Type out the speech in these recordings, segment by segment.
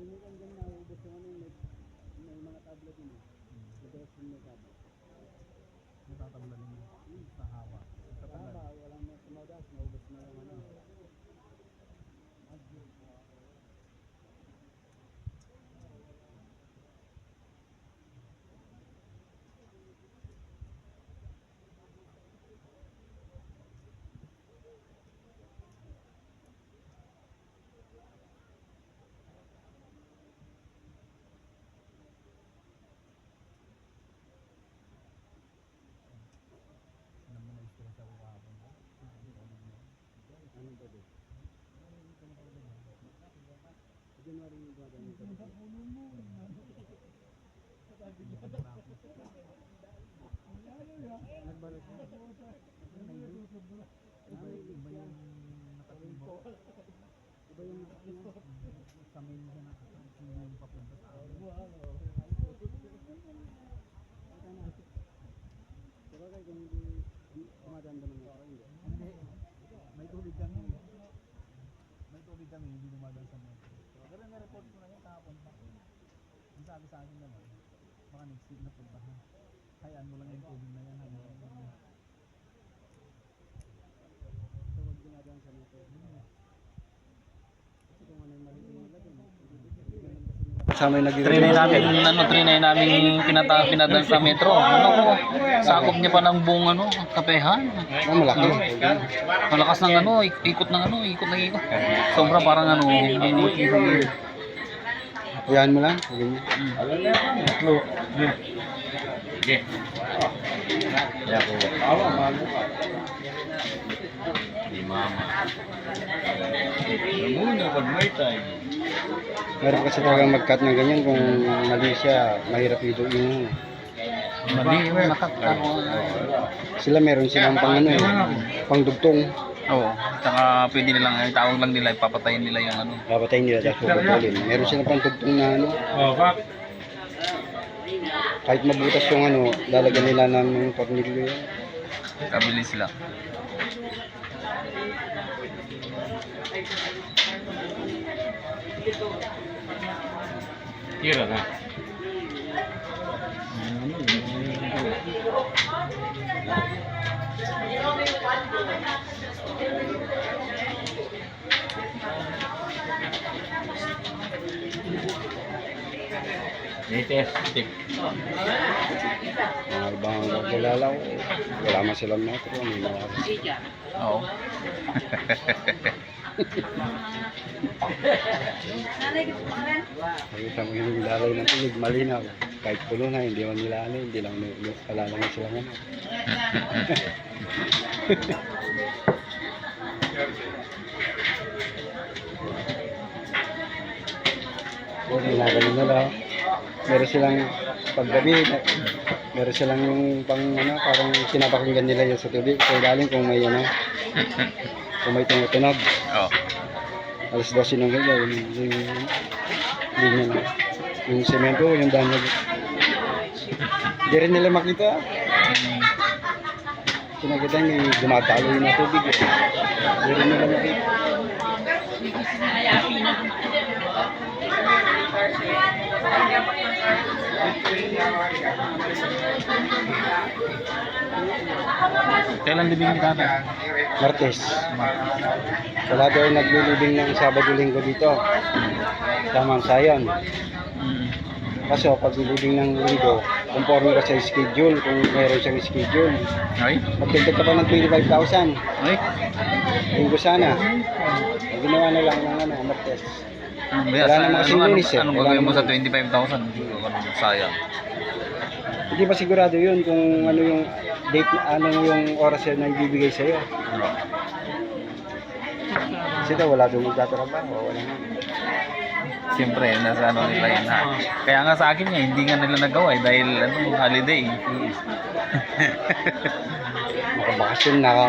Karamihan dyan naubos yung ano, may mga tablet yun eh. Reduction may tablet. Natatablan mo sa haba. Sa Sa haba, walang tumagas, naubos na yung ano. Anong pwede? January yung gagawin ko. Nagbalik na. Iba yung nakatimbo. Iba yung Sa main siya na yung papunta sa akin. sabagay kung hindi dumadaan-daman ng tao, hindi. Hindi. May tubig kami. May tubig kami, hindi dumadaan sa metro. Pero na-report ko na yun kahapon pa. Ang sabi sa akin naman, baka next week na puntahan. Hayaan mo lang yung tubig na yan. So, huwag dumadaan sa metro. Kasi kung ano yung mali nila dun, Trinay namin pinadaan sa metro. Ano, sakop niya pa ng buong ano, kapehan. malaki. Malakas ng ano, ikot ng ano, ikot. Sobra parang ano, Ayan mo lang. Di mama. Muna pag may time. Meron kasi talagang mag-cut ng ganyan kung mali siya, mahirap yung Mali yung sila meron silang pang ano pangdugtong. Oo, saka pwede nilang itawag lang nila, ipapatayin nila yung ano. Papatayin nila dahil puputulin. Meron silang pangdugtong na ano. Kahit mabutas yung ano, lalagyan nila ng tornilyo yan. Kabili sila. Kira na. Latest tip. Mga ibang kilala ko, wala man silang metro, may mga Oo. nakita mo yung lalay ng tubig, malinaw. Kahit pulo na, hindi man nila ano, hindi lang kalalang sila ano. O, ginagaling nila. Meron silang paggabi, meron silang yung pang ano, parang pinapakinggan nila yung sa tubig. Sa ilalim kung may ano, kung may tumutunog. Oo. Alas 12 ng gabi, yung linya na. Yung semento, yung dami. Hindi rin nila makita. Sinagita yung dumatalo yung tubig. Hindi rin nila makita. Kailan libing ni tatay? Martes. Wala daw naglilibing ng Sabado-Linggo dito. Tamang sayon. Kaso pag nilibing ng Linggo, conforme ka sa schedule, kung mayroon siyang schedule. Ay? Magdagdag ka pa ng 25,000. Ay? Linggo sana. Ginawa na lang ng ano, Martes. Wala namang sinilis eh. Anong Wala gagawin mo sa namang- 25,000? Sayang. Hindi pa sigurado yun kung ano yung date, ano yung oras na ibibigay sa'yo. Kasi daw wala doon magtatrabaho, wala nga. Siyempre, nasa ano nila yun ha. Kaya nga sa akin nga, hindi nga nila nagawa dahil ano, holiday. Makabakasyon na ka.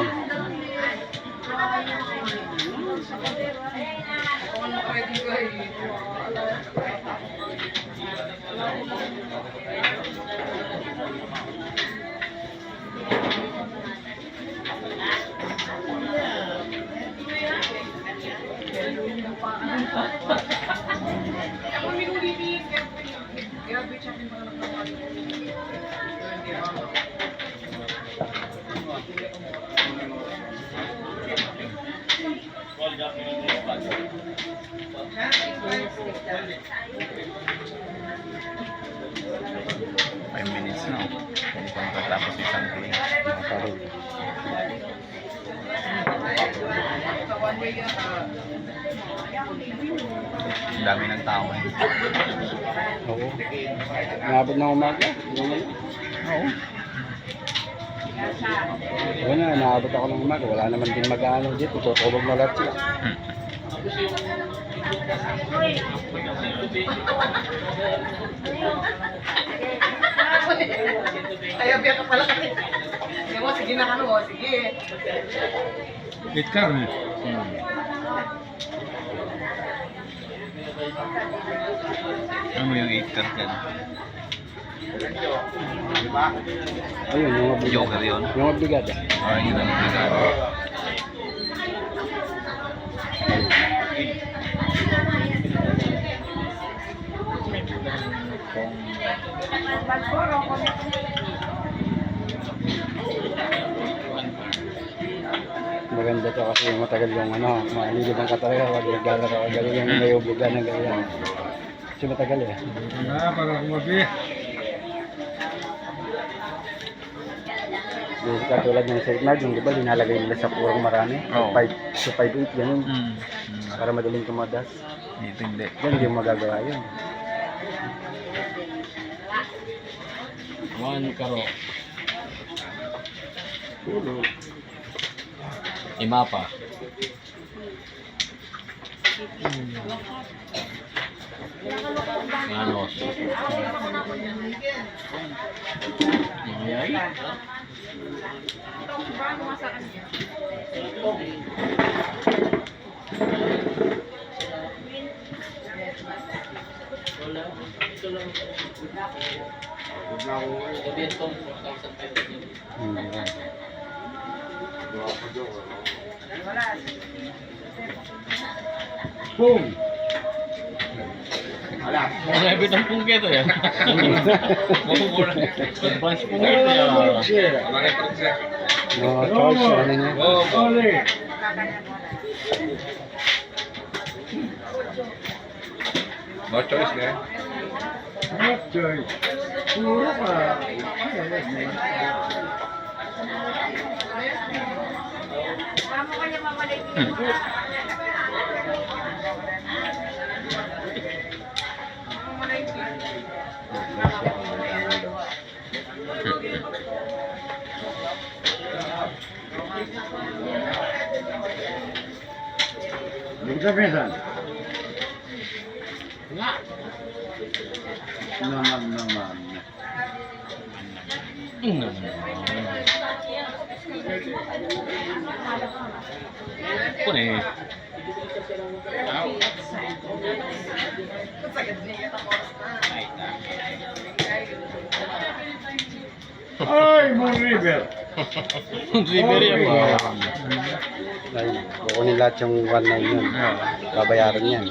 Five minutes na. Hindi pa matatapos isang play. Nakaparin. Ang dami ng tao eh. Oo. Nabot ng umaga. Oo. Oo na, naabot ako ng umaga. Wala naman din mag-ano dito. Tutulog na lahat sila. Ayaw biya ka pala kasi. Sige mo, sige na ano, sige. Wait, Carmen. Ano mo yung 8 card yan? Ayun, yung obligado. Joker yun? Yung obligado. Ah, yun ang obligado. Maganda to kasi matagal yung ano, malilib ang katalaga, wag naglalaro, galing yung may obligan ng ganyan. Kasi matagal eh. Para kumabi. Yung katulad ng St. Mark, yung di ba, linalagay nila sa purong marami. Oo. 5 to 5-8, ganun. Mm. Para madaling tumadas. Dito hindi. Yan, hindi mo magagawa yun. One karo. Imapa. Anos. Yay. Yan. Boom! Malapit ang pungketo yan. Advance pungketo yan. No, Charles, ano niya? Oli! No choice na. Joy. Puro ka. Dito pesan. Naman. Pun eh. Ay, Moon River. River yan ba? Ayun, kukunin lahat yung 1.9 yun. Babayaran yan.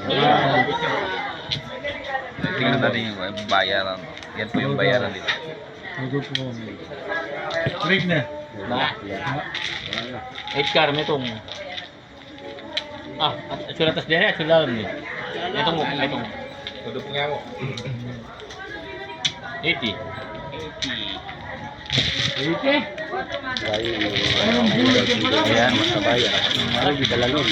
Tingnan natin yung bayaran. Yan po yung bayaran dito. Ano po? Break na. Na. 8 car itong. Ah, sulatas din eh, sulalam din. Itong mo. Tutup nga mo. 80. Ayun, yung Ayan. mas kabayan. Ano, di dala nun.